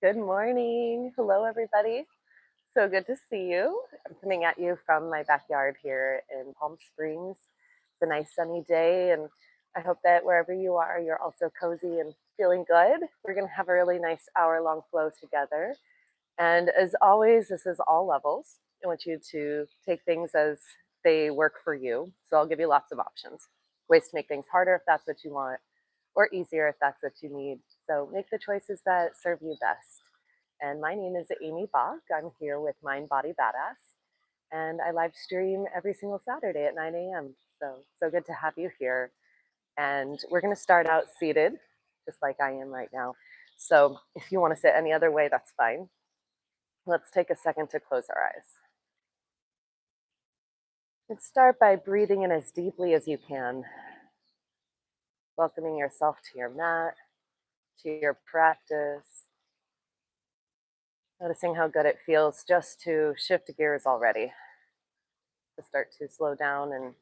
Good morning. Hello, everybody. So good to see you. I'm coming at you from my backyard here in Palm Springs. It's a nice sunny day, and I hope that wherever you are, you're also cozy and feeling good. We're going to have a really nice hour-long flow together. And as always, this is all levels. I want you to take things as they work for you. So I'll give you lots of options. Ways to make things harder if that's what you want, or easier if that's what you need. So make the choices that serve you best. And my name is Amy Baack. I'm here with Mind Body Badass, and I live stream every single Saturday at 9 a.m. So good to have you here. And we're going to start out seated, just like I am right now. So if you want to sit any other way, that's fine. Let's take a second to close our eyes. And start by breathing in as deeply as you can, welcoming yourself to your mat, to your practice. Noticing how good it feels just to shift gears already, to start to slow down and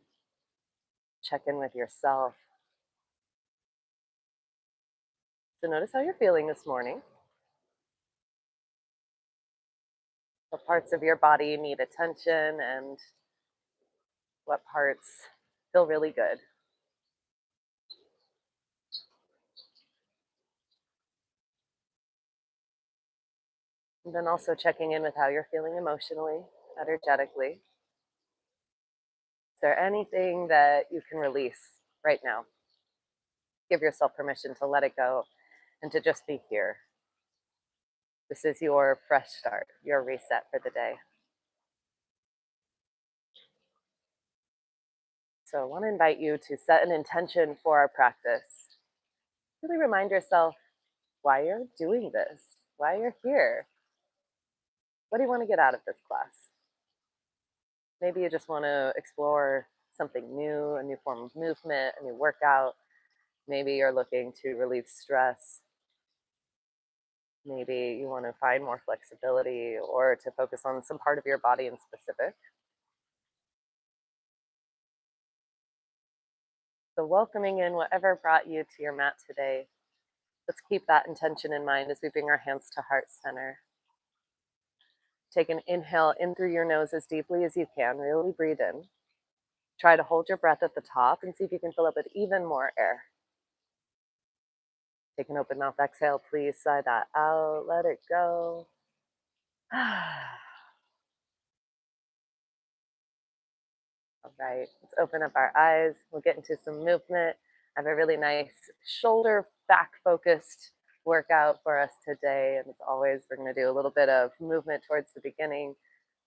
check in with yourself. So notice how you're feeling this morning. What parts of your body need attention and what parts feel really good. And then also checking in with how you're feeling emotionally, energetically. Is there anything that you can release right now? Give yourself permission to let it go and to just be here. This is your fresh start, your reset for the day. So I want to invite you to set an intention for our practice. Really remind yourself why you're doing this, why you're here. What do you want to get out of this class? Maybe you just want to explore something new, a new form of movement, a new workout. Maybe you're looking to relieve stress. Maybe you want to find more flexibility or to focus on some part of your body in specific. So welcoming in whatever brought you to your mat today. Let's keep that intention in mind as we bring our hands to heart center. Take an inhale in through your nose as deeply as you can. Really breathe in. Try to hold your breath at the top and see if you can fill up with even more air. Take an open mouth exhale, please. Sigh that out. Let it go. All right, let's open up our eyes. We'll get into some movement. I have a really nice shoulder back focused workout for us today. And as always, we're going to do a little bit of movement towards the beginning,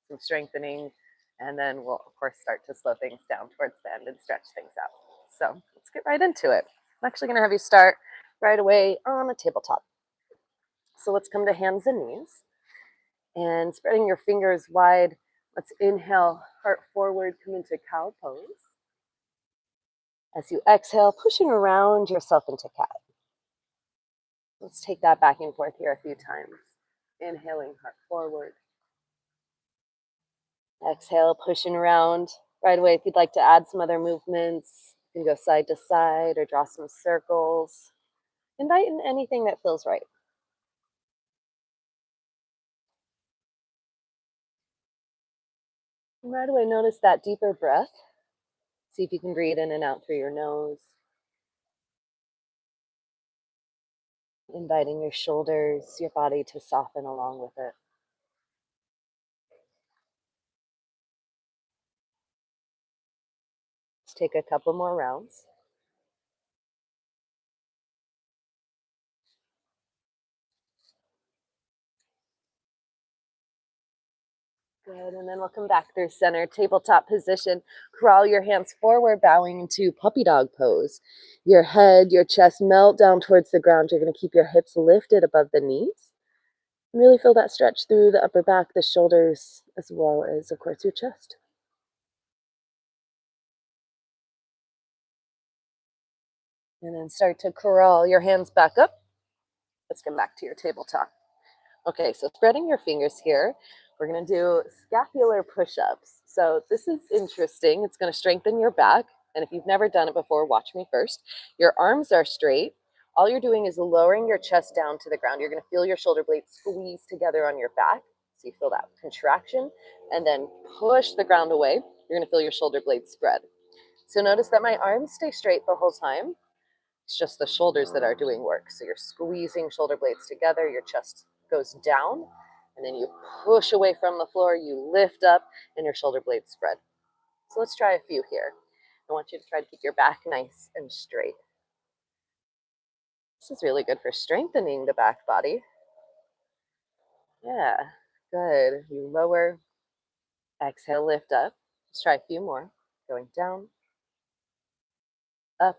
some strengthening, and then we'll, of course, start to slow things down towards the end and stretch things out. So let's get right into it. I'm actually going to have you start right away on a tabletop. So let's come to hands and knees and spreading your fingers wide. Let's inhale, heart forward, come into cow pose. As you exhale, pushing around yourself into cat. Let's take that back and forth here a few times. Inhaling, heart forward. Exhale, pushing around. Right away, if you'd like to add some other movements, you can go side to side or draw some circles. Invite in anything that feels right. And right away, notice that deeper breath. See if you can breathe in and out through your nose. Inviting your shoulders, your body to soften along with it. Let's take a couple more rounds. Good, and then we'll come back through center, tabletop position. Crawl your hands forward, bowing into puppy dog pose. Your head, your chest melt down towards the ground. You're going to keep your hips lifted above the knees. And really feel that stretch through the upper back, the shoulders, as well as, of course, your chest. And then start to crawl your hands back up. Let's come back to your tabletop. Okay, so spreading your fingers here. We're going to do scapular push-ups. So this is interesting. It's going to strengthen your back. And if you've never done it before, watch me first. Your arms are straight. All you're doing is lowering your chest down to the ground. You're going to feel your shoulder blades squeeze together on your back. So you feel that contraction, and then push the ground away. You're going to feel your shoulder blades spread. So notice that my arms stay straight the whole time. It's just the shoulders that are doing work. So you're squeezing shoulder blades together, your chest goes down, and then you push away from the floor, you lift up, and your shoulder blades spread. So let's try a few here. I want you to try to keep your back nice and straight. This is really good for strengthening the back body. Yeah, good. You lower, exhale, lift up. Let's try a few more. Going down, up,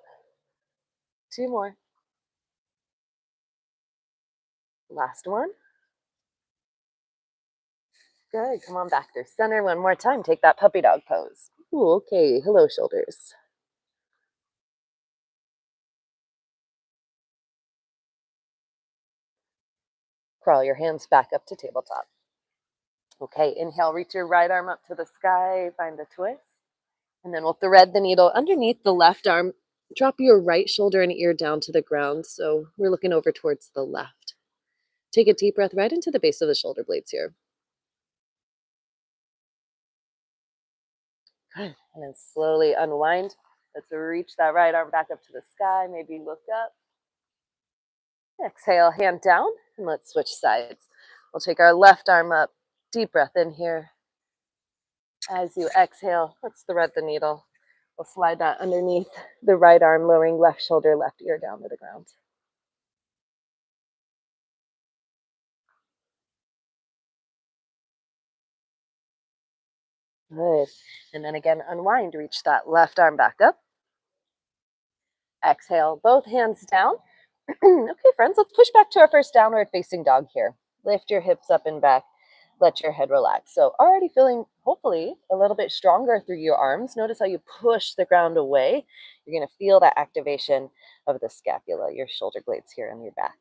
2 more. Last one. Good. Come on back through center one more time. Take that puppy dog pose. Ooh, okay. Hello, shoulders. Crawl your hands back up to tabletop. Okay, inhale, reach your right arm up to the sky, find a twist. And then we'll thread the needle underneath the left arm. Drop your right shoulder and ear down to the ground. So we're looking over towards the left. Take a deep breath right into the base of the shoulder blades here. Good. And then slowly unwind. Let's reach that right arm back up to the sky. Maybe look up. Exhale, hand down, and let's switch sides. We'll take our left arm up. Deep breath in here. As you exhale, let's thread the needle. We'll slide that underneath the right arm, lowering left shoulder, left ear down to the ground. Good. And then again, unwind. Reach that left arm back up. Exhale, both hands down. Okay, friends, let's push back to our first downward facing dog here. Lift your hips up and back. Let your head relax. So already feeling, hopefully, a little bit stronger through your arms. Notice how you push the ground away. You're going to feel that activation of the scapula, your shoulder blades here on your back.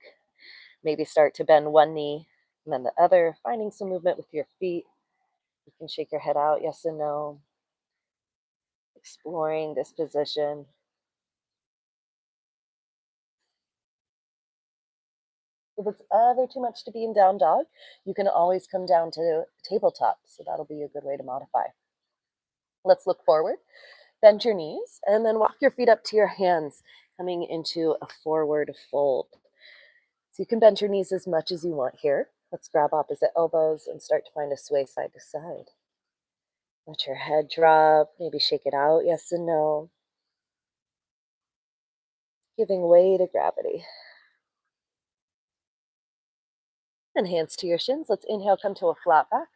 Maybe start to bend one knee and then the other, finding some movement with your feet. You can shake your head out, yes and no. Exploring this position. If it's ever too much to be in down dog, you can always come down to tabletop. So that'll be a good way to modify. Let's look forward. Bend your knees and then walk your feet up to your hands, coming into a forward fold. So you can bend your knees as much as you want here. Let's grab opposite elbows and start to find a sway side to side. Let your head drop, maybe shake it out, yes and no. Giving way to gravity. And hands to your shins. Let's inhale, come to a flat back.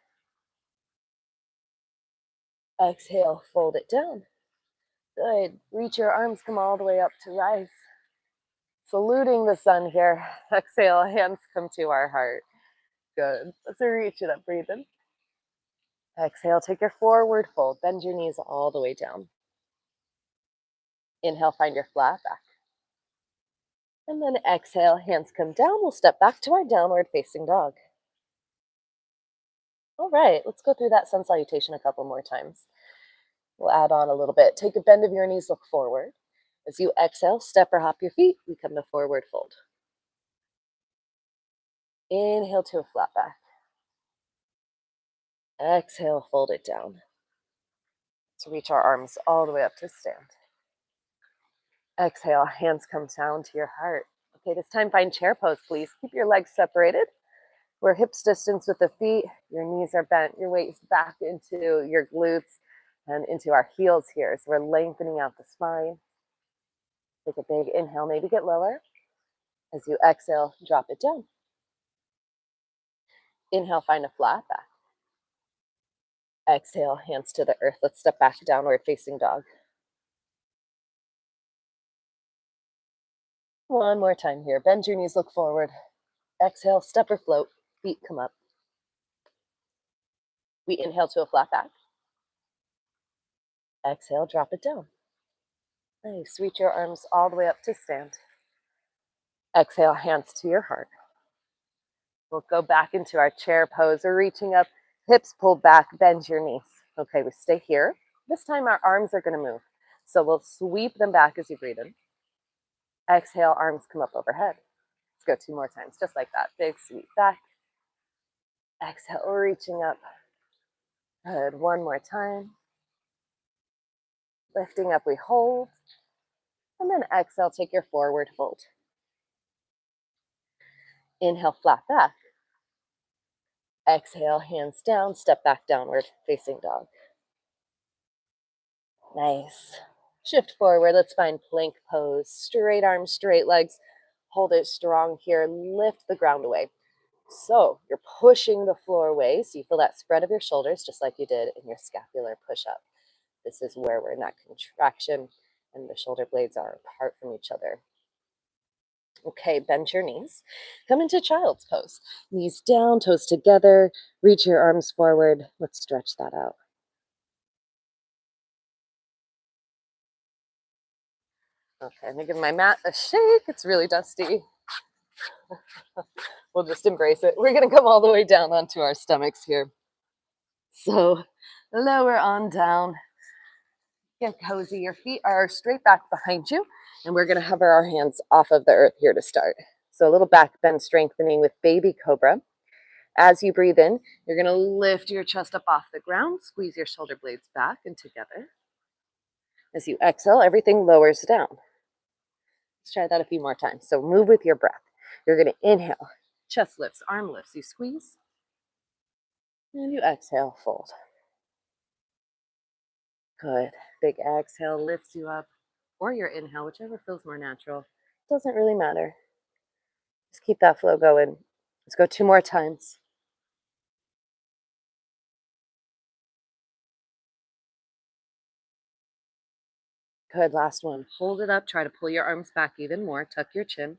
Exhale, fold it down. Good. Reach your arms, come all the way up to rise. Saluting the sun here. Exhale, hands come to our heart. Good. Let's reach it up, breathe in. Exhale, take your forward fold. Bend your knees all the way down. Inhale, find your flat back. And then exhale, hands come down. We'll step back to our downward facing dog. All right, let's go through that sun salutation a couple more times. We'll add on a little bit. Take a bend of your knees, look forward. As you exhale, step or hop your feet. We come to forward fold. Inhale to a flat back. Exhale, fold it down. To reach our arms all the way up to stand. Exhale, hands come down to your heart. Okay, this time find chair pose, please. Keep your legs separated. We're hips distance with the feet. Your knees are bent. Your weight is back into your glutes and into our heels here. So we're lengthening out the spine. Take a big inhale, maybe get lower. As you exhale, drop it down. Inhale, find a flat back. Exhale, hands to the earth. Let's step back, downward facing dog. One more time here. Bend your knees, look forward. Exhale, step or float. Feet come up. We inhale to a flat back. Exhale, drop it down. Nice. Reach your arms all the way up to stand. Exhale, hands to your heart. We'll go back into our chair pose. We're reaching up, hips pulled back, bend your knees. Okay, we stay here. This time our arms are going to move. So we'll sweep them back as you breathe in. Exhale, arms come up overhead. Let's go 2 more times, just like that. Big sweep back. Exhale, reaching up. Good, 1 more time. Lifting up, we hold. And then exhale, take your forward fold. Inhale, flat back. Exhale, hands down, step back downward, facing dog. Nice. Shift forward, let's find plank pose. Straight arms, straight legs. Hold it strong here, lift the ground away. So you're pushing the floor away, so you feel that spread of your shoulders, just like you did in your scapular push-up. This is where we're in that contraction, and the shoulder blades are apart from each other. Okay, bend your knees. Come into child's pose. Knees down, toes together. Reach your arms forward. Let's stretch that out. Okay, I'm gonna give my mat a shake. It's really dusty. We'll just embrace it. We're gonna come all the way down onto our stomachs here. So lower on down. Get cozy. Your feet are straight back behind you, and we're gonna hover our hands off of the earth here to start. So a little back bend strengthening with baby cobra. As you breathe in, you're gonna lift your chest up off the ground, squeeze your shoulder blades back and together. As you exhale, everything lowers down. Let's try that a few more times. So move with your breath. You're gonna inhale, chest lifts, arm lifts, you squeeze, and you exhale, fold. Good. Big exhale lifts you up, or your inhale, whichever feels more natural. Doesn't really matter. Just keep that flow going. Let's go 2 more times. Good, last one. Hold it up, try to pull your arms back even more, tuck your chin.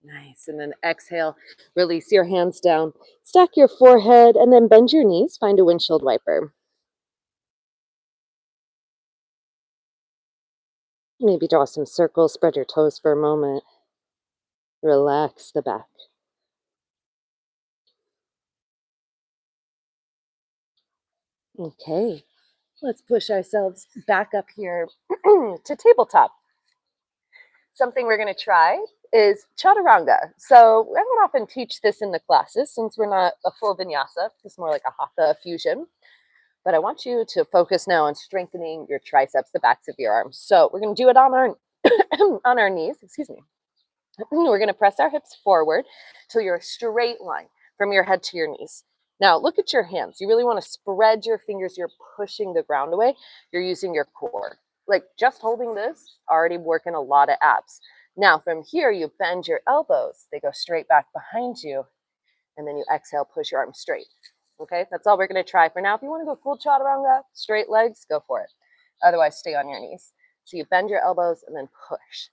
Nice, and then exhale, release your hands down, stack your forehead, and then bend your knees, find a windshield wiper. Maybe draw some circles, spread your toes for a moment. Relax the back. Okay, let's push ourselves back up here to tabletop. Something we're going to try is chaturanga. So I don't often teach this in the classes since we're not a full vinyasa. It's more like a hatha fusion. But I want you to focus now on strengthening your triceps, the backs of your arms. So we're going to do it on our on our knees. Excuse me. We're going to press our hips forward till you're a straight line from your head to your knees. Now look at your hands. You really want to spread your fingers. You're pushing the ground away. You're using your core. Like just holding this, already working a lot of abs. Now from here, you bend your elbows. They go straight back behind you. And then you exhale, push your arms straight. Okay, that's all we're going to try for now. If you want to go full chaturanga, straight legs, go for it. Otherwise, stay on your knees. So you bend your elbows and then push.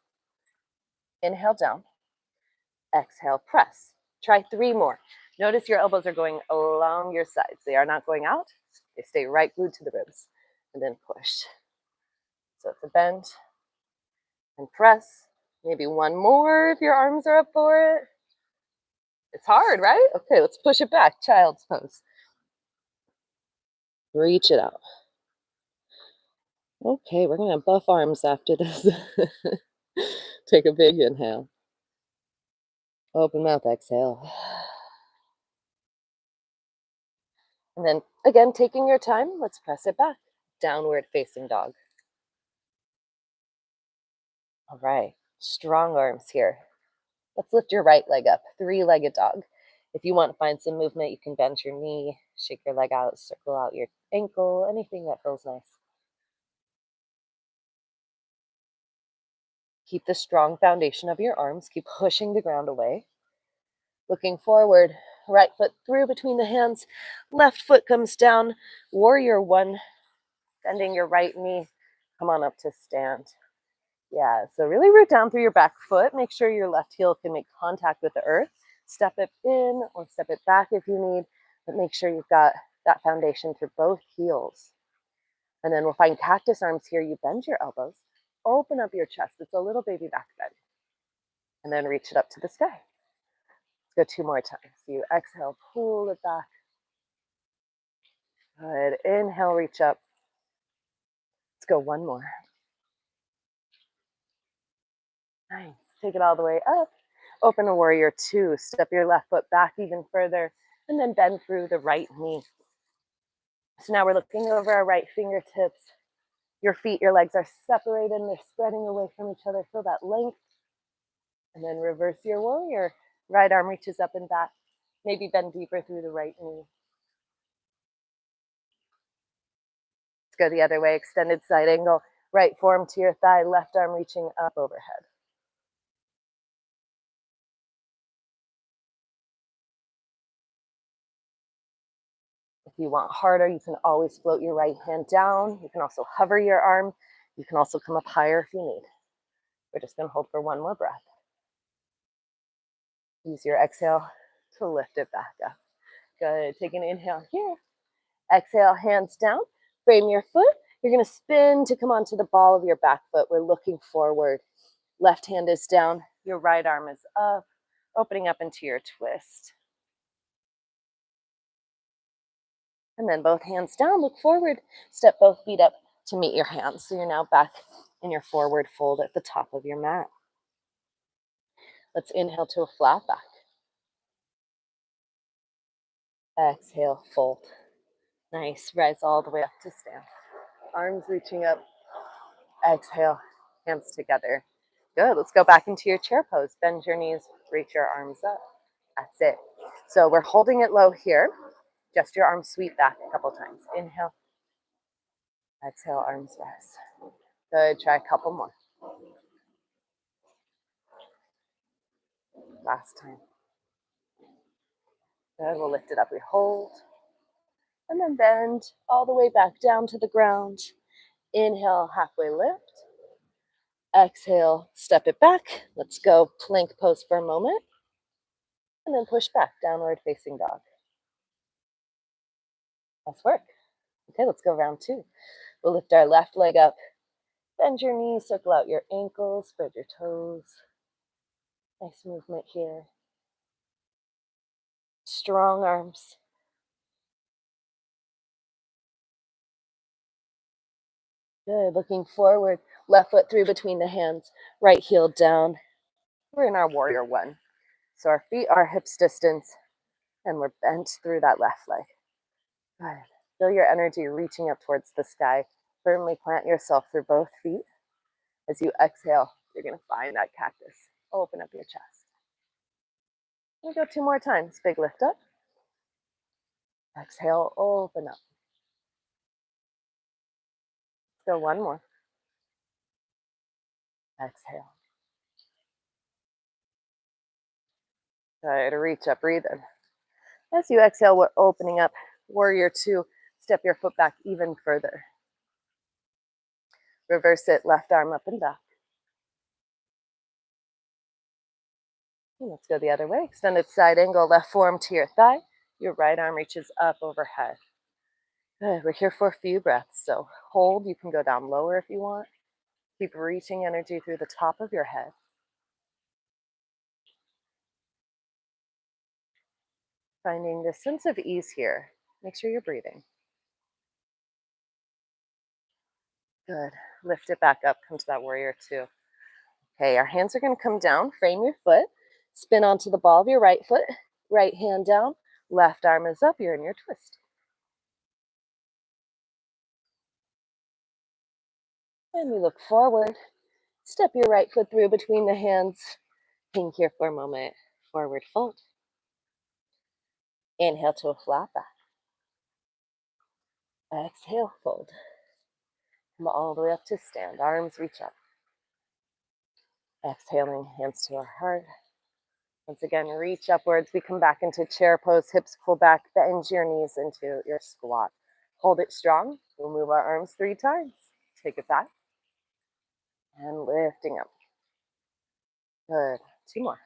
Inhale down. Exhale, press. Try 3 more. Notice your elbows are going along your sides. They are not going out. They stay right glued to the ribs. And then push. So it's a bend and press. Maybe 1 more if your arms are up for it. It's hard, right? Okay, let's push it back. Child's pose. Reach it out. Okay, we're going to buff arms after this. Take a big inhale. Open mouth, exhale. And then again, taking your time, let's press it back. Downward facing dog. All right, strong arms here. Let's lift your right leg up, 3-legged dog. If you want to find some movement, you can bend your knee, shake your leg out, circle out your ankle, anything that feels nice. Keep the strong foundation of your arms. Keep pushing the ground away. Looking forward, right foot through between the hands, left foot comes down, warrior 1, bending your right knee, come on up to stand. Yeah, so really root down through your back foot, make sure your left heel can make contact with the earth, step it in or step it back if you need, but make sure you've got that foundation through both heels. And then we'll find cactus arms here, you bend your elbows, open up your chest, it's a little baby back bend, and then reach it up to the sky. Let's go 2 more times. So you exhale, pull it back. Good. Inhale, reach up. Let's go 1 more. Nice. Take it all the way up. Open a warrior two. Step your left foot back even further and then bend through the right knee. So now we're looking over our right fingertips. Your feet, your legs are separated and they're spreading away from each other. Feel that length. And then reverse your warrior. Right arm reaches up and back. Maybe bend deeper through the right knee. Let's go the other way. Extended side angle. Right forearm to your thigh. Left arm reaching up overhead. If you want harder, you can always float your right hand down. You can also hover your arm. You can also come up higher if you need. We're just going to hold for one more breath. Use your exhale to lift it back up. Good. Take an inhale here. Exhale, hands down. Frame your foot. You're going to spin to come onto the ball of your back foot. We're looking forward. Left hand is down. Your right arm is up, opening up into your twist. And then both hands down, look forward. Step both feet up to meet your hands. So you're now back in your forward fold at the top of your mat. Let's inhale to a flat back. Exhale, fold. Nice. Rise all the way up to stand. Arms reaching up. Exhale, hands together. Good. Let's go back into your chair pose. Bend your knees, reach your arms up. That's it. So we're holding it low here. Just your arms sweep back a couple times. Inhale. Exhale, arms rest. Good. Try a couple more. Last time. Good. We'll lift it up. We hold. And then bend all the way back down to the ground. Inhale, halfway lift. Exhale, step it back. Let's go plank pose for a moment. And then push back, downward facing dog. Nice work. Okay, let's go round two. We'll lift our left leg up. Bend your knees, circle out your ankles, spread your toes. Nice movement here. Strong arms. Good, looking forward. Left foot through between the hands, right heel down. We're in our warrior one. So our feet are hips distance and we're bent through that left leg. Good. Feel your energy reaching up towards the sky. Firmly plant yourself through both feet. As you exhale, you're going to find that cactus. Open up your chest. We'll go two more times. Big lift up. Exhale, open up. Go one more. Exhale. Good. Reach up, breathe in. As you exhale, we're opening up. Warrior two. Step your foot back even further. Reverse it, left arm up and back. And let's go the other way. Extended side angle, left forearm to your thigh. Your right arm reaches up overhead. Good. We're here for a few breaths. So hold. You can go down lower if you want. Keep reaching energy through the top of your head. Finding this sense of ease here. Make sure you're breathing. Good. Lift it back up. Come to that warrior two. Okay, our hands are going to come down. Frame your foot. Spin onto the ball of your right foot. Right hand down. Left arm is up. You're in your twist. And we look forward. Step your right foot through between the hands. Hang here for a moment. Forward fold. Inhale to a flat back. Exhale, fold. Come all the way up to stand. Arms reach up. Exhaling, hands to our heart. Once again, reach upwards. We come back into chair pose. Hips pull back. Bend your knees into your squat. Hold it strong. We'll move our arms 3 times. Take it back. And lifting up. Good. 2 more.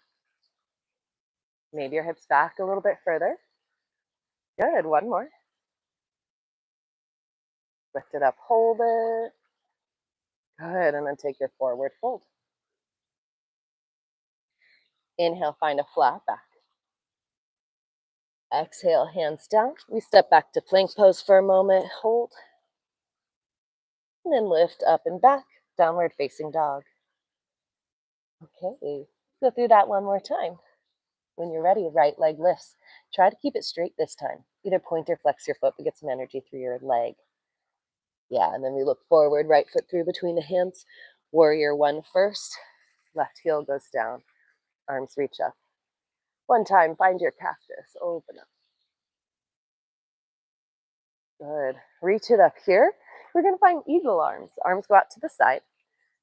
Maybe your hips back a little bit further. Good. 1 more. Lift it up. Hold it. Good. And then take your forward fold. Inhale, find a flat back. Exhale, hands down. We step back to plank pose for a moment. Hold. And then lift up and back. Downward facing dog. Okay, go through that one more time. When you're ready, right leg lifts. Try to keep it straight this time. Either point or flex your foot, but get some energy through your leg. Yeah, and then we look forward, right foot through between the hands. Warrior one first. Left heel goes down. Arms reach up. One time, find your cactus. Open up. Good. Reach it up here. We're going to find eagle arms. Arms go out to the side.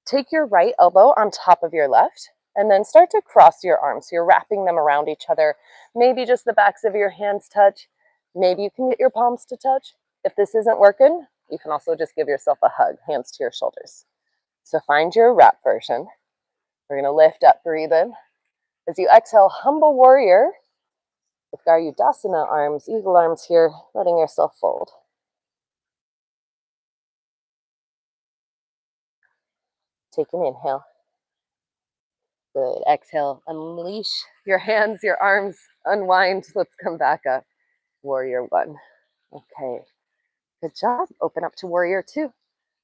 Take your right elbow on top of your left, and then start to cross your arms. So you're wrapping them around each other. Maybe just the backs of your hands touch. Maybe you can get your palms to touch. If this isn't working, you can also just give yourself a hug, hands to your shoulders. So find your wrap version. We're going to lift up, breathe in. As you exhale, humble warrior with Garudasana arms, eagle arms here, letting yourself fold. Take an inhale. Good. Exhale, unleash your hands, your arms, unwind. Let's come back up. Warrior one. Okay. Good job. Open up to warrior two.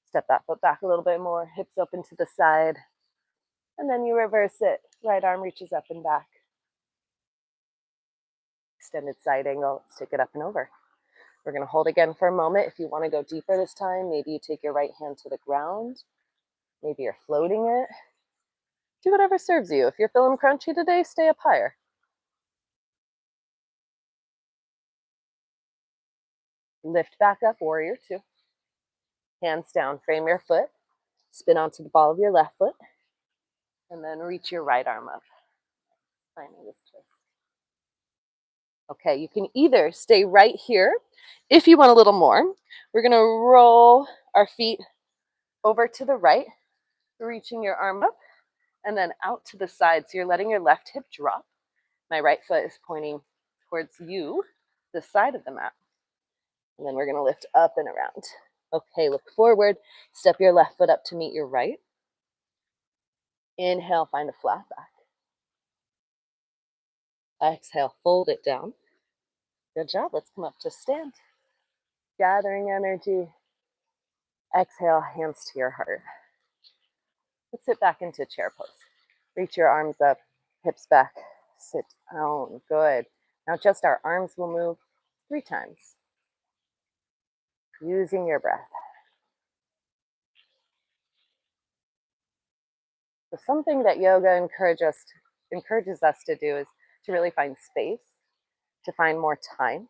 Step that foot back a little bit more, hips open to the side. And then you reverse it. Right arm reaches up and back. Extended side angle. Let's take it up and over. We're going to hold again for a moment. If you want to go deeper this time, maybe you take your right hand to the ground. Maybe you're floating it. Do whatever serves you. If you're feeling crunchy today, stay up higher. Lift back up, warrior two. Hands down, frame your foot. Spin onto the ball of your left foot. And then reach your right arm up. Finding this twist. Okay, you can either stay right here if you want a little more. We're going to roll our feet over to the right, reaching your arm up, and then out to the side. So you're letting your left hip drop. My right foot is pointing towards you, the side of the mat. And then we're going to lift up and around. Okay, look forward. Step your left foot up to meet your right. Inhale, find a flat back. Exhale, fold it down. Good job. Let's come up to stand. Gathering energy. Exhale, hands to your heart. Let's sit back into chair pose. Reach your arms up, hips back. Sit down. Good. Now just our arms will move 3 times. Using your breath. So something that yoga encourages us to do is to really find space, to find more time.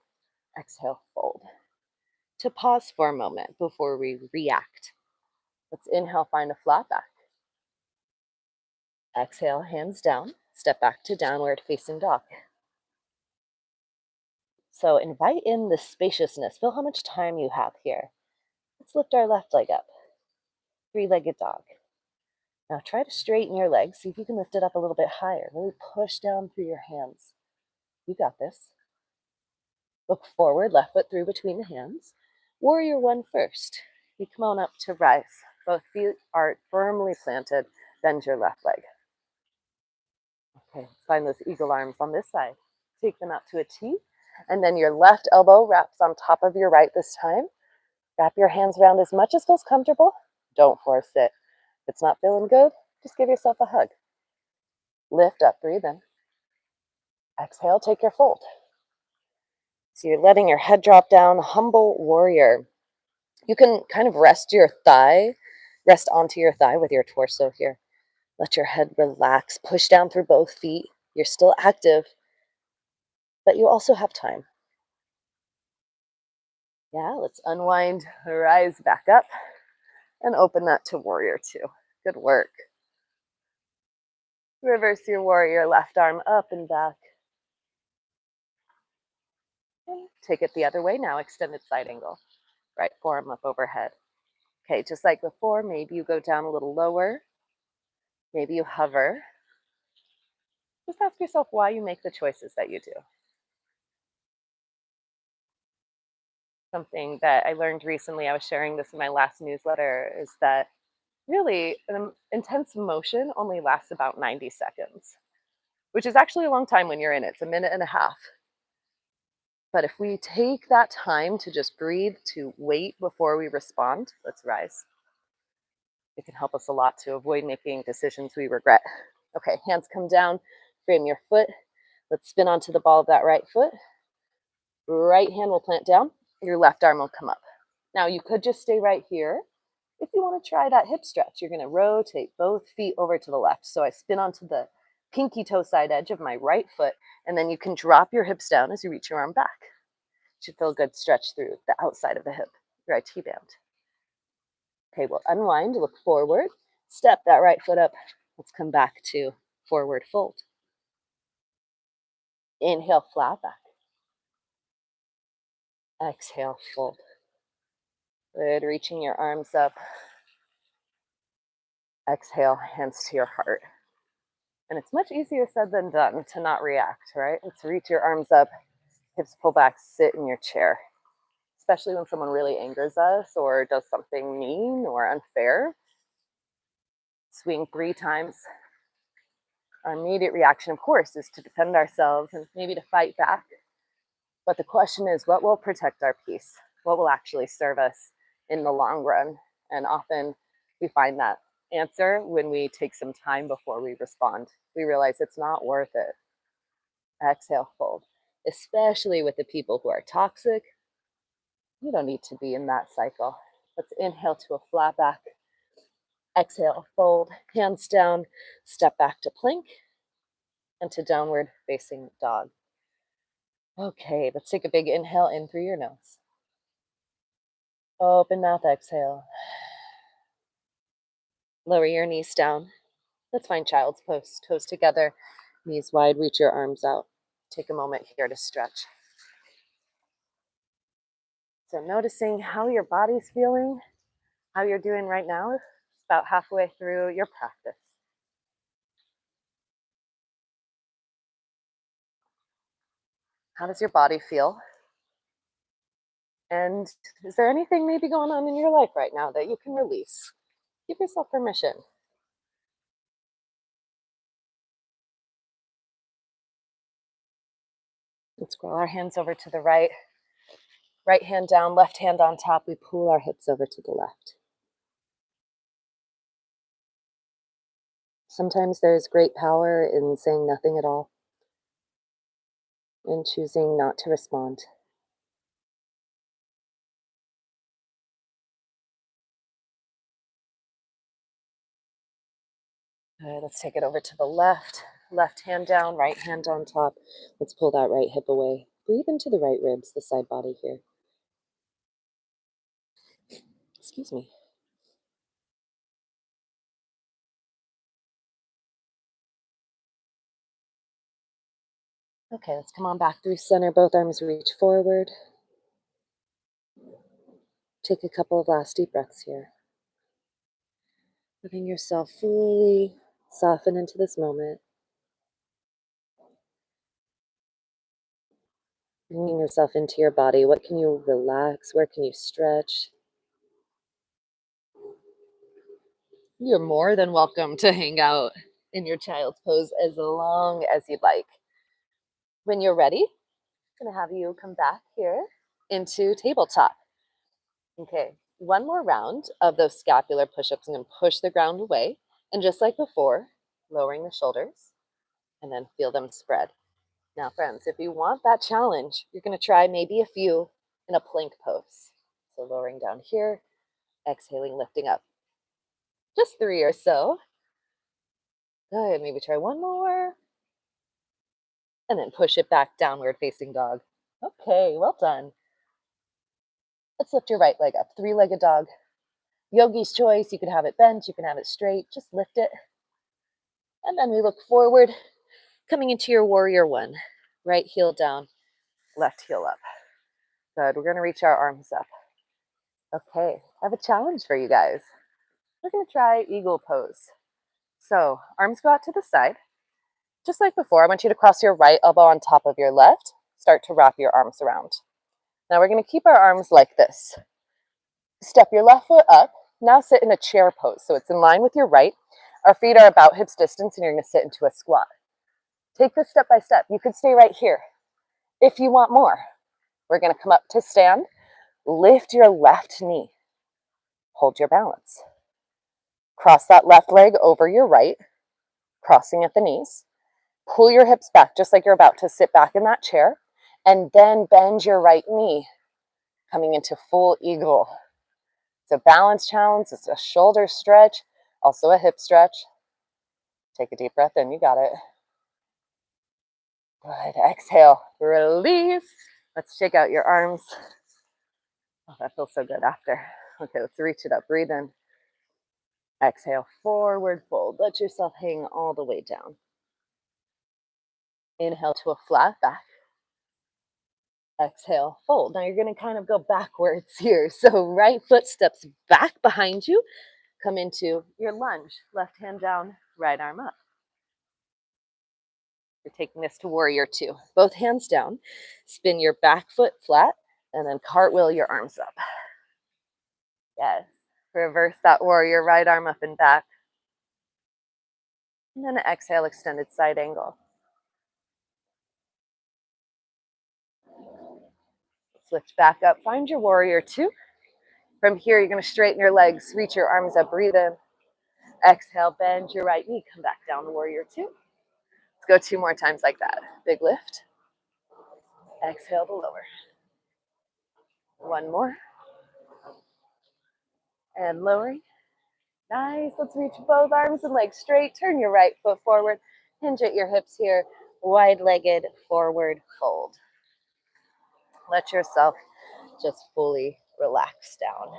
Exhale, fold. To pause for a moment before we react. Let's inhale, find a flat back. Exhale, hands down. Step back to downward facing dog. So invite in the spaciousness. Feel how much time you have here. Let's lift our left leg up. 3-legged dog. Now try to straighten your legs. See if you can lift it up a little bit higher. Really push down through your hands. You got this. Look forward, left foot through between the hands. Warrior one first. You come on up to rise. Both feet are firmly planted. Bend your left leg. Okay, find those eagle arms on this side. Take them out to a T. And then your left elbow wraps on top of your right this time. Wrap your hands around as much as feels comfortable. Don't force it. If it's not feeling good, just give yourself a hug. Lift up, breathe in. Exhale, take your fold. So you're letting your head drop down, humble warrior. You can kind of rest onto your thigh with your torso here. Let your head relax, push down through both feet. You're still active, but you also have time. Yeah, let's unwind, rise back up, and open that to warrior two. Good work. Reverse your warrior, left arm up and back. Okay, take it the other way now, extended side angle. Right forearm up overhead. Okay, just like before, maybe you go down a little lower. Maybe you hover. Just ask yourself why you make the choices that you do. Something that I learned recently, I was sharing this in my last newsletter, is that really intense motion only lasts about 90 seconds, which is actually a long time when you're in it. It's a minute and a half. But if we take that time to just breathe, to wait before we respond, let's rise. It can help us a lot to avoid making decisions we regret. Okay, hands come down, frame your foot. Let's spin onto the ball of that right foot. Right hand will plant down, your left arm will come up. Now you could just stay right here. If you want to try that hip stretch, you're going to rotate both feet over to the left. So I spin onto the pinky toe side edge of my right foot, and then you can drop your hips down as you reach your arm back. Should feel a good stretch through the outside of the hip, your IT band. Okay, we'll unwind, look forward, step that right foot up. Let's come back to forward fold. Inhale, flat back. Exhale, fold. Good, reaching your arms up. Exhale, hands to your heart. And it's much easier said than done to not react, right? Let's reach your arms up, hips pull back, sit in your chair. Especially when someone really angers us or does something mean or unfair. Swing 3 times. Our immediate reaction, of course, is to defend ourselves and maybe to fight back. But the question is, what will protect our peace? What will actually serve us in the long run? And often we find that answer when we take some time before we respond. We realize it's not worth it. Exhale, fold. Especially with the people who are toxic. You don't need to be in that cycle. Let's inhale to a flat back. Exhale, fold, hands down, step back to plank and to downward facing dog. Okay, let's take a big inhale in through your nose. Open mouth, exhale. Lower your knees down. Let's find child's pose. Toes together, knees wide, reach your arms out. Take a moment here to stretch. So noticing how your body's feeling, how you're doing right now, about halfway through your practice. How does your body feel? And is there anything maybe going on in your life right now that you can release? Give yourself permission. Let's scroll our hands over to the right. Right hand down, left hand on top. We pull our hips over to the left. Sometimes there's great power in saying nothing at all and choosing not to respond. Good, let's take it over to the left. Left hand down, right hand on top. Let's pull that right hip away. Breathe into the right ribs, the side body here. Excuse me. Okay, let's come on back through center. Both arms reach forward. Take a couple of last deep breaths here. Letting yourself fully soften into this moment. Bringing yourself into your body. What can you relax? Where can you stretch? You're more than welcome to hang out in your child's pose as long as you'd like. When you're ready, I'm going to have you come back here into tabletop. Okay, one more round of those scapular push-ups. I'm going to push the ground away. And just like before, lowering the shoulders and then feel them spread. Now, friends, if you want that challenge, you're going to try maybe a few in a plank pose. So lowering down here, exhaling, lifting up. Just 3 or so. Good, maybe try one more. And then push it back, downward facing dog. Okay, well done. Let's lift your right leg up, 3-legged dog. Yogi's choice, you can have it bent, you can have it straight, just lift it. And then we look forward, coming into your warrior 1. Right heel down, left heel up. Good, we're gonna reach our arms up. Okay, I have a challenge for you guys. We're gonna try eagle pose. So arms go out to the side. Just like before, I want you to cross your right elbow on top of your left. Start to wrap your arms around. Now we're going to keep our arms like this. Step your left foot up. Now sit in a chair pose. So it's in line with your right. Our feet are about hips distance and you're going to sit into a squat. Take this step by step. You could stay right here. If you want more, we're going to come up to stand. Lift your left knee. Hold your balance. Cross that left leg over your right. crossing at the knees. Pull your hips back just like you're about to sit back in that chair, and then bend your right knee, coming into full eagle. It's a balance challenge. It's a shoulder stretch, also a hip stretch. Take a deep breath in. You got it. Good. Exhale. Release. Let's shake out your arms. Oh, that feels so good after. Okay, let's reach it up. Breathe in. Exhale. Forward fold. Let yourself hang all the way down. Inhale to a flat back. Exhale, fold. Now you're going to kind of go backwards here. So right foot steps back behind you. Come into your lunge. Left hand down, right arm up. You're taking this to warrior two. Both hands down. Spin your back foot flat and then cartwheel your arms up. Yes. Reverse that warrior, right arm up and back. And then exhale, extended side angle. Switch back up. Find your warrior two. From here, you're going to straighten your legs, reach your arms up, breathe in. Exhale, bend your right knee, come back down to warrior two. Let's go 2 more times like that. Big lift. Exhale to lower. 1 more. And lowering. Nice. Let's reach both arms and legs straight. Turn your right foot forward. Hinge at your hips here. Wide-legged forward fold. Let yourself just fully relax down.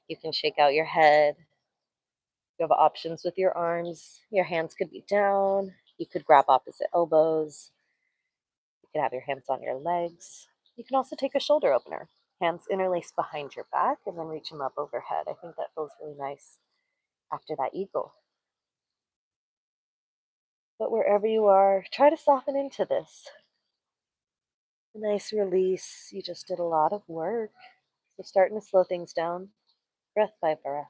You can shake out your head. You have options with your arms. Your hands could be down. You could grab opposite elbows. You could have your hands on your legs. You can also take a shoulder opener. Hands interlace behind your back and then reach them up overhead. I think that feels really nice after that eagle. But wherever you are, try to soften into this. A nice release. You just did a lot of work. So starting to slow things down, breath by breath.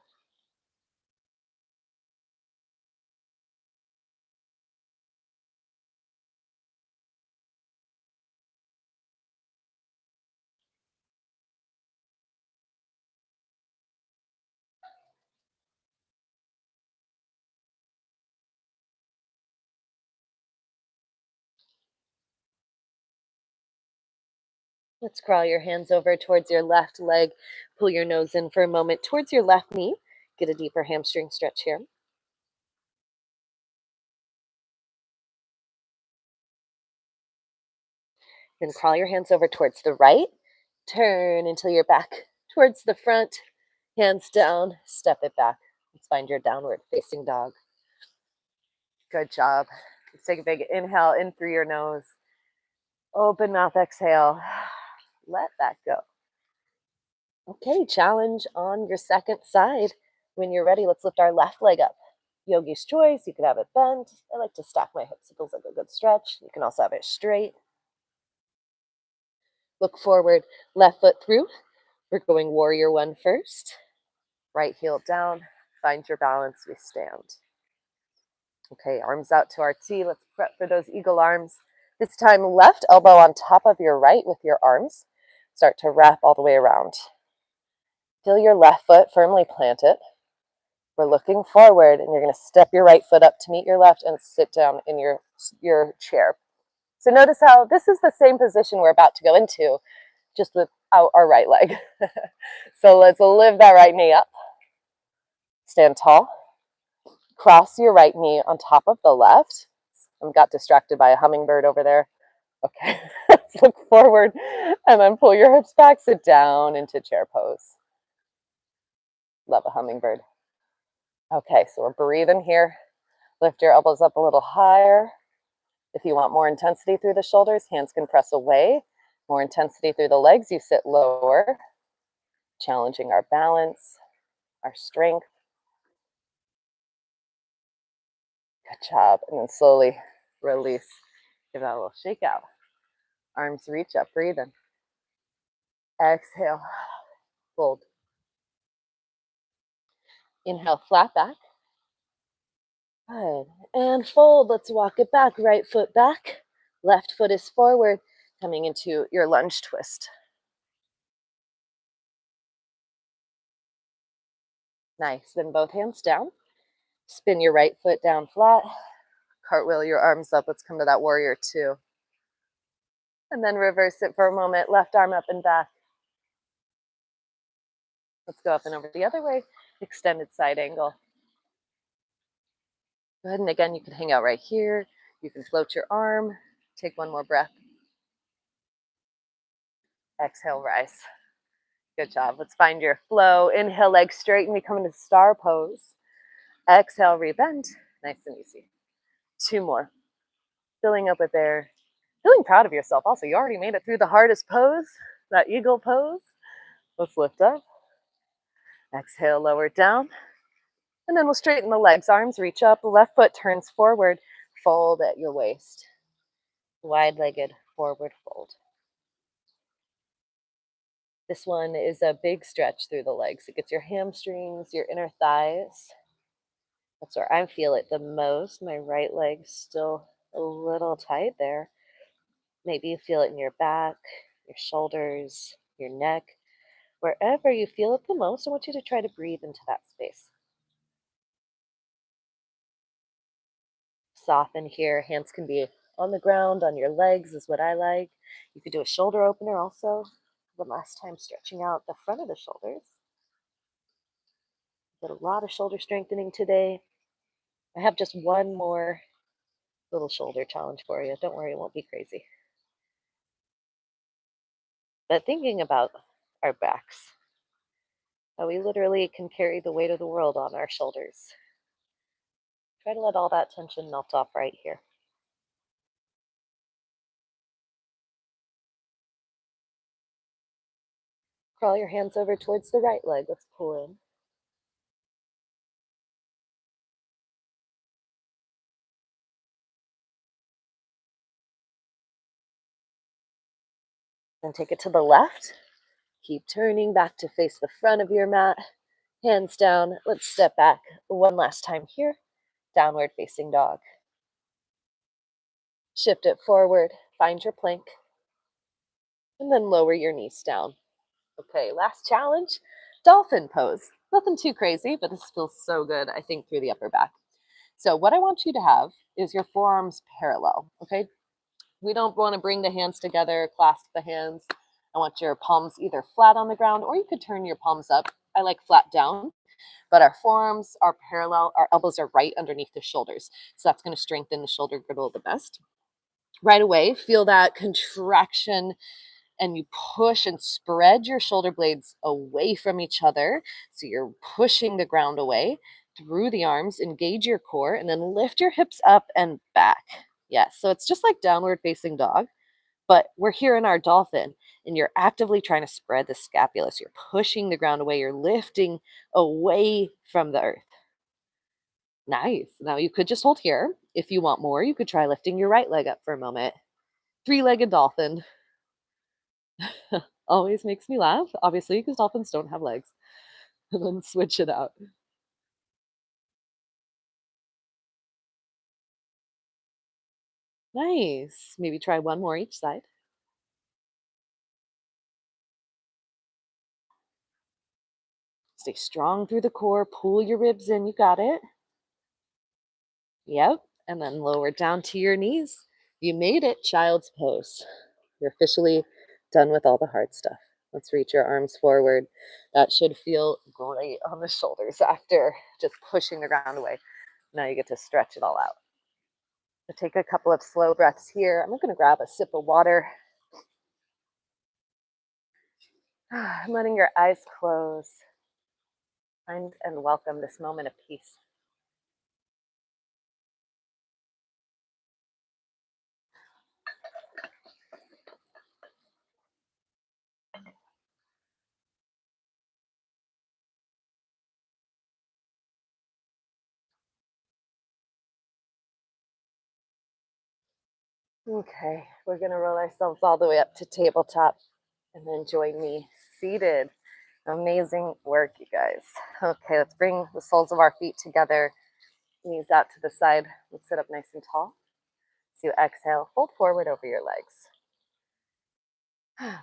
Let's crawl your hands over towards your left leg. Pull your nose in for a moment towards your left knee. Get a deeper hamstring stretch here. Then crawl your hands over towards the right. Turn until you're back towards the front. Hands down, step it back. Let's find your downward facing dog. Good job. Let's take a big inhale in through your nose. Open mouth, exhale. Let that go. Okay, challenge on your second side. When you're ready, let's lift our left leg up. Yogi's choice, you could have it bent. I like to stack my hips. It feels like a good stretch. You can also have it straight. Look forward, left foot through. We're going warrior one first. Right heel down. Find your balance, we stand. Okay, arms out to our T. Let's prep for those eagle arms. This time, left elbow on top of your right with your arms. Start to wrap all the way around. Feel your left foot firmly planted. We're looking forward, and you're going to step your right foot up to meet your left and sit down in your chair. So notice how this is the same position we're about to go into, just without our right leg. So let's lift that right knee up. Stand tall. Cross your right knee on top of the left. I got distracted by a hummingbird over there. Okay, let's look forward and then pull your hips back, sit down into chair pose. Love a hummingbird. Okay, so we're breathing here. Lift your elbows up a little higher. If you want more intensity through the shoulders, hands can press away. More intensity through the legs, you sit lower, challenging our balance, our strength. Good job. And then slowly release. Give that a little shake out. Arms reach up, breathe in. Exhale, fold. Inhale, flat back. Good. And fold. Let's walk it back. Right foot back. Left foot is forward, coming into your lunge twist. Nice. Then both hands down. Spin your right foot down flat. Cartwheel your arms up. Let's come to that warrior two. And then reverse it for a moment. Left arm up and back. Let's go up and over the other way. Extended side angle. Go ahead, and again, you can hang out right here. You can float your arm. Take one more breath. Exhale, rise. Good job. Let's find your flow. Inhale, legs straight, and we come into star pose. Exhale, rebend. Nice and easy. Two more. Filling up with air. Feeling proud of yourself. Also, you already made it through the hardest pose, that eagle pose. Let's lift up. Exhale, lower down. And then we'll straighten the legs. Arms reach up. Left foot turns forward. Fold at your waist. Wide-legged forward fold. This one is a big stretch through the legs. It gets your hamstrings, your inner thighs. That's where I feel it the most. My right leg's still a little tight there. Maybe you feel it in your back, your shoulders, your neck. Wherever you feel it the most, I want you to try to breathe into that space. Soften here. Hands can be on the ground, on your legs is what I like. You could do a shoulder opener also. One last time, stretching out the front of the shoulders. Did a lot of shoulder strengthening today. I have just one more little shoulder challenge for you. Don't worry, it won't be crazy. But thinking about our backs, how we literally can carry the weight of the world on our shoulders. Try to let all that tension melt off right here. Crawl your hands over towards the right leg. Let's pull in. Then take it to the left. Keep turning back to face the front of your mat. Hands down. Let's step back one last time here. Downward facing dog. Shift it forward. Find your plank. And then lower your knees down. Okay, last challenge. Dolphin pose. Nothing too crazy, but this feels so good, I think, through the upper back. So what I want you to have is your forearms parallel, okay? We don't want to bring the hands together, clasp the hands. I want your palms either flat on the ground, or you could turn your palms up. I like flat down, but our forearms are parallel. Our elbows are right underneath the shoulders. So that's going to strengthen the shoulder girdle the best. Right away, feel that contraction, and you push and spread your shoulder blades away from each other. So you're pushing the ground away through the arms, engage your core, and then lift your hips up and back. Yes, so it's just like downward facing dog, but we're here in our dolphin, and you're actively trying to spread the scapula. So you're pushing the ground away, you're lifting away from the earth. Nice. Now you could just hold here. If you want more, you could try lifting your right leg up for a moment. Three-legged dolphin. Always makes me laugh, obviously, because dolphins don't have legs. And then switch it out. Nice. Maybe try one more each side. Stay strong through the core. Pull your ribs in. You got it. Yep. And then lower down to your knees. You made it. Child's pose. You're officially done with all the hard stuff. Let's reach your arms forward. That should feel great on the shoulders after just pushing the ground away. Now you get to stretch it all out. So take a couple of slow breaths here. I'm going to grab a sip of water. I'm letting your eyes close. Find and welcome this moment of peace. Okay, we're going to roll ourselves all the way up to tabletop and then join me seated. Amazing work, you guys. Okay, let's bring the soles of our feet together, knees out to the side. Let's sit up nice and tall. So you exhale, fold forward over your legs.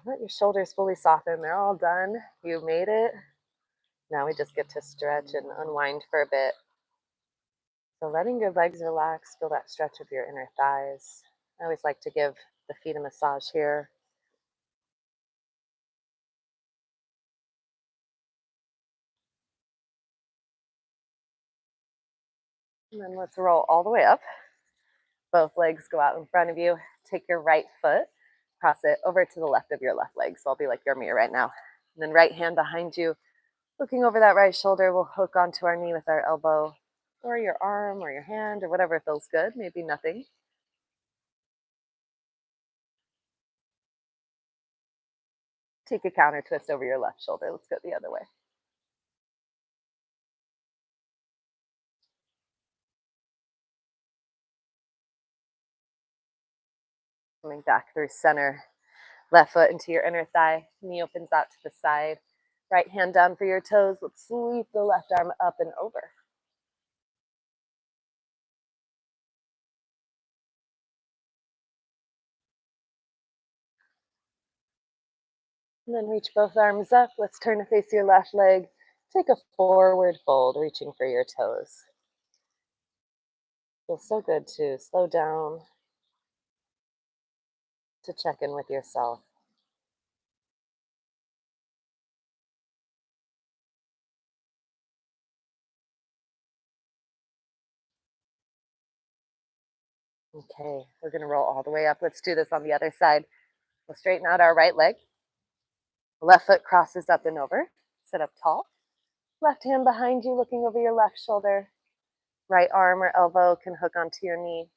Let your shoulders fully soften. They're all done. You made it. Now we just get to stretch and unwind for a bit. So letting your legs relax, feel that stretch of your inner thighs. I always like to give the feet a massage here. And then let's roll all the way up. Both legs go out in front of you. Take your right foot, cross it over to the left of your left leg. So I'll be like your mirror right now. And then right hand behind you, looking over that right shoulder, we'll hook onto our knee with our elbow or your arm or your hand or whatever feels good, maybe nothing. Take a counter twist over your left shoulder. Let's go the other way. Coming back through center, left foot into your inner thigh, knee opens out to the side. Right hand down for your toes. Let's sweep the left arm up and over. And then reach both arms up. Let's turn to face your left leg. Take a forward fold, reaching for your toes. Feels so good to slow down, to check in with yourself. Okay, we're going to roll all the way up. Let's do this on the other side. We'll straighten out our right leg. Left foot crosses up and over. Sit up tall. Left hand behind you, looking over your left shoulder. Right arm or elbow can hook onto your knee.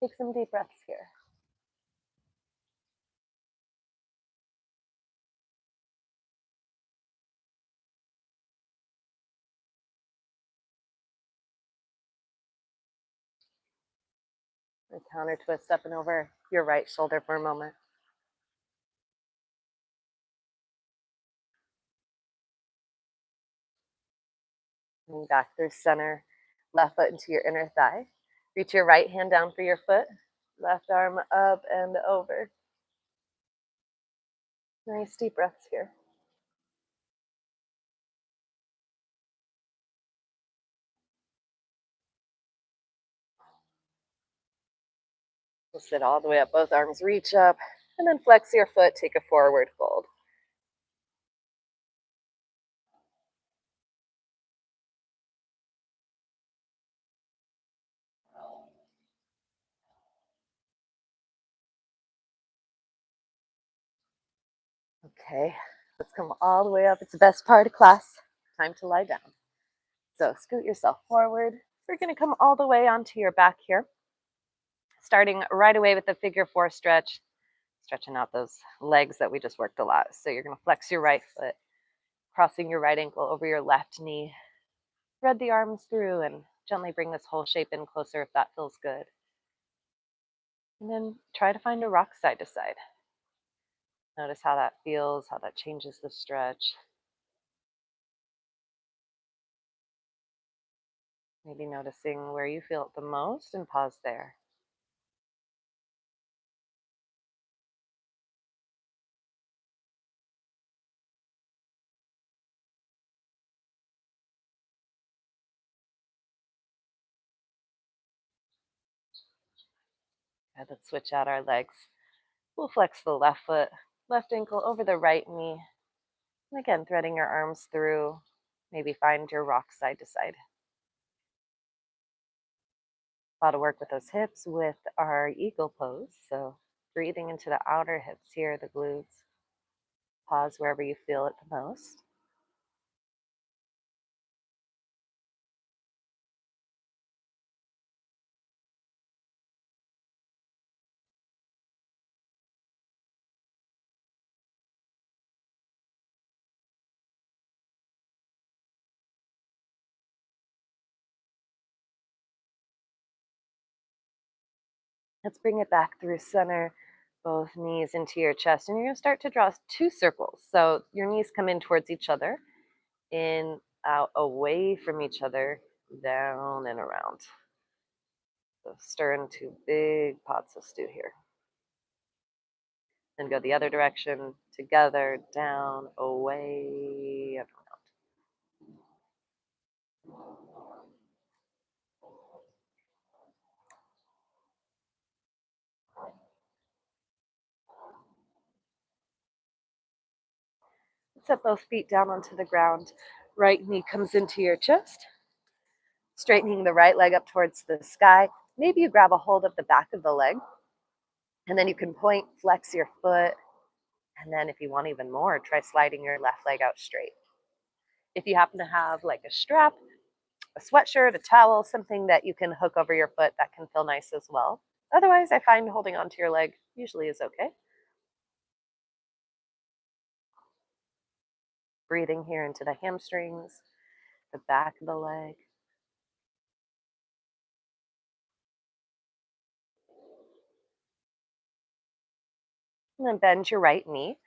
Take some deep breaths here. And counter twist up and over your right shoulder for a moment. And back through center. Left foot into your inner thigh. Reach your right hand down for your foot. Left arm up and over. Nice deep breaths here. We'll sit all the way up, both arms reach up, and then flex your foot, take a forward fold. Okay, let's come all the way up. It's the best part of class. Time to lie down. So scoot yourself forward. We're going to come all the way onto your back here, starting right away with the figure four stretch, stretching out those legs that we just worked a lot. So you're going to flex your right foot, crossing your right ankle over your left knee. Thread the arms through and gently bring this whole shape in closer if that feels good. And then try to find a rock side to side. Notice how that feels, how that changes the stretch. Maybe noticing where you feel it the most and pause there. And then switch out our legs. We'll flex the left foot, left ankle over the right knee. And again, threading your arms through. Maybe find your rock side to side. A lot of work with those hips with our eagle pose. So breathing into the outer hips here, the glutes. Pause wherever you feel it the most. Let's bring it back through center, both knees into your chest. And you're going to start to draw two circles. So your knees come in towards each other, in, out, away from each other, down and around. So stir into big pots of stew here. Then go the other direction, together, down, away, and around. Set both feet down onto the ground. Right knee comes into your chest, straightening the right leg up towards the sky. Maybe you grab a hold of the back of the leg, and then you can point, flex your foot, and then if you want even more, try sliding your left leg out straight. If you happen to have like a strap, a sweatshirt, a towel, something that you can hook over your foot, that can feel nice as well. Otherwise, I find holding onto your leg usually is okay. Breathing here into the hamstrings, the back of the leg. And then bend your right knee.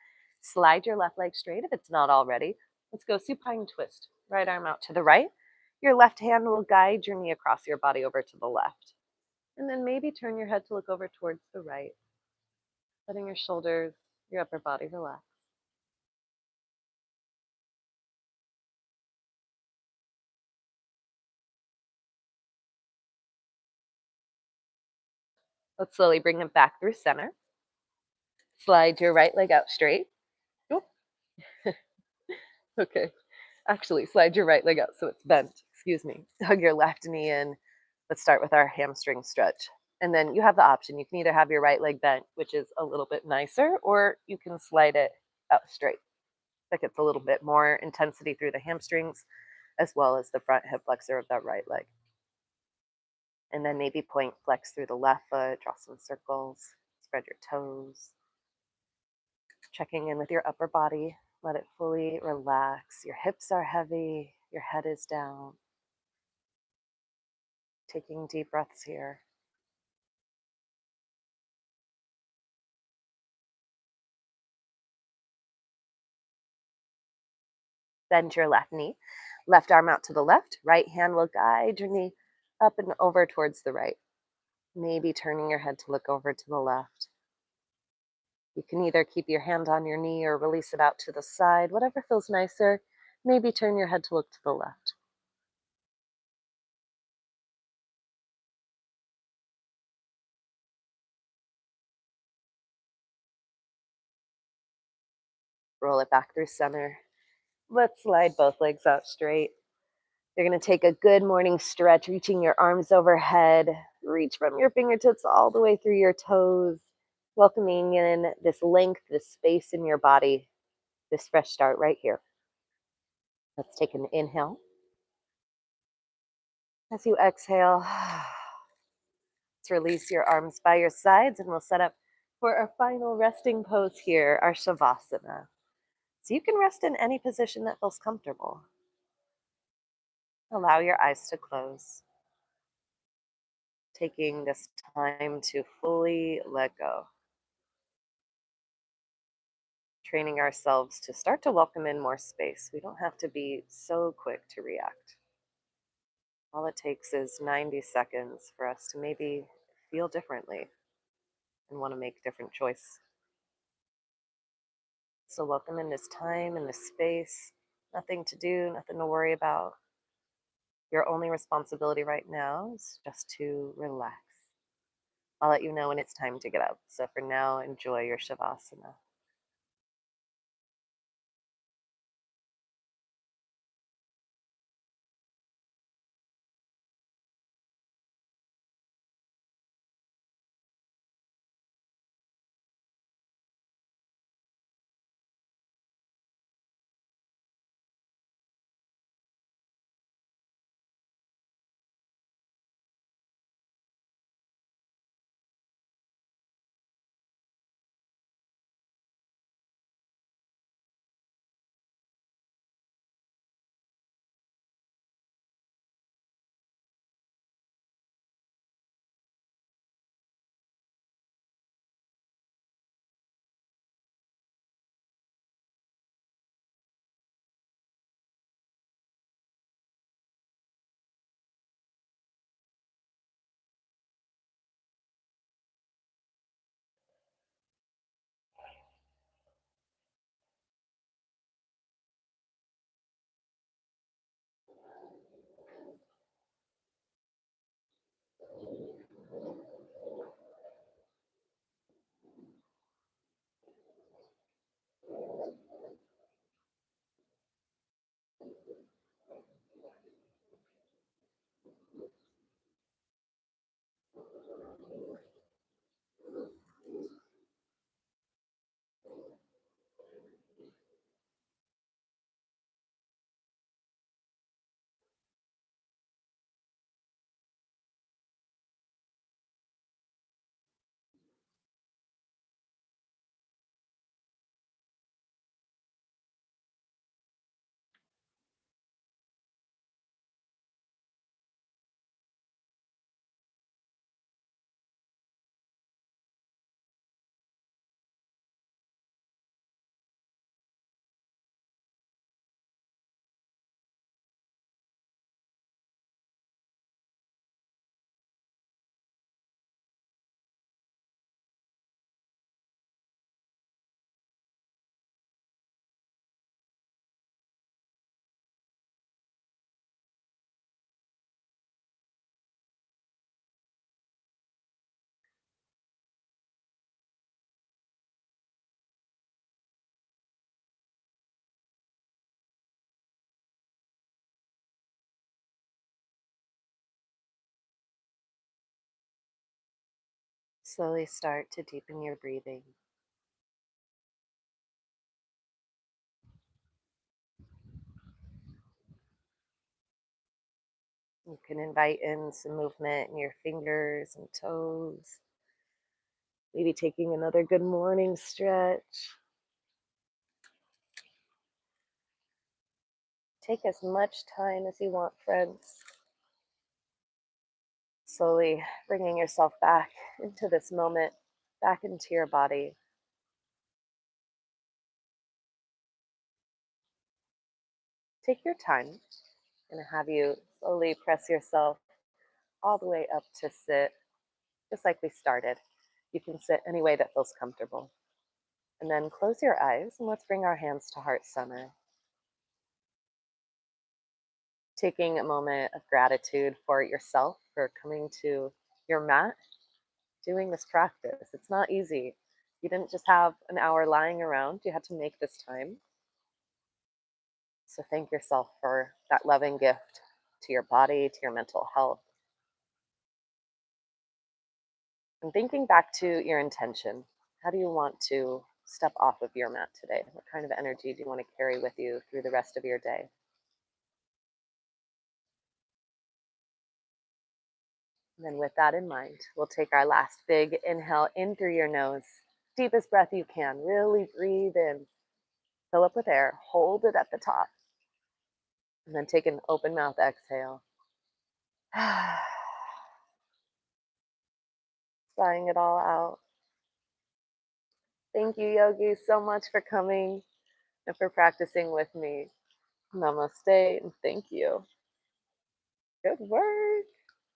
Slide your left leg straight if it's not already. Let's go supine twist. Right arm out to the right. Your left hand will guide your knee across your body over to the left. And then maybe turn your head to look over towards the right, letting your shoulders, your upper body relax. Let's slowly bring it back through center. Slide your right leg out straight. Oh, okay. Actually, slide your right leg out so it's bent. Excuse me. Hug your left knee in. Let's start with our hamstring stretch. And then you have the option. You can either have your right leg bent, which is a little bit nicer, or you can slide it out straight. That gets a little bit more intensity through the hamstrings, as well as the front hip flexor of that right leg. And then maybe point flex through the left foot, draw some circles, spread your toes. Checking in with your upper body, let it fully relax. Your hips are heavy, your head is down. Taking deep breaths here. Bend your left knee, left arm out to the left, right hand will guide your knee up and over towards the right. Maybe turning your head to look over to the left. You can either keep your hand on your knee or release it out to the side, whatever feels nicer. Maybe turn your head to look to the left. Roll it back through center. Let's slide both legs out straight. You're going to take a good morning stretch, reaching your arms overhead. Reach from your fingertips all the way through your toes, welcoming in this length, this space in your body, this fresh start right here. Let's take an inhale. As you exhale, let's release your arms by your sides and we'll set up for our final resting pose here, our Shavasana. So you can rest in any position that feels comfortable. Allow your eyes to close. Taking this time to fully let go. Training ourselves to start to welcome in more space. We don't have to be so quick to react. All it takes is 90 seconds for us to maybe feel differently and want to make a different choice. So welcome in this time, in this space. Nothing to do, nothing to worry about. Your only responsibility right now is just to relax. I'll let you know when it's time to get up. So for now, enjoy your Shavasana. Slowly start to deepen your breathing. You can invite in some movement in your fingers and toes. Maybe taking another good morning stretch. Take as much time as you want, friends. Slowly bringing yourself back into this moment, back into your body. Take your time. I'm going to have you slowly press yourself all the way up to sit, just like we started. You can sit any way that feels comfortable. And then close your eyes and let's bring our hands to heart center. Taking a moment of gratitude for yourself for coming to your mat, doing this practice. It's not easy. You didn't just have an hour lying around, you had to make this time. So thank yourself for that loving gift to your body, to your mental health. And thinking back to your intention, how do you want to step off of your mat today? What kind of energy do you want to carry with you through the rest of your day? And then, with that in mind, we'll take our last big inhale in through your nose. Deepest breath you can. Really breathe in. Fill up with air. Hold it at the top. And then take an open mouth exhale. Sighing it all out. Thank you, yogis, so much for coming and for practicing with me. Namaste and thank you. Good work.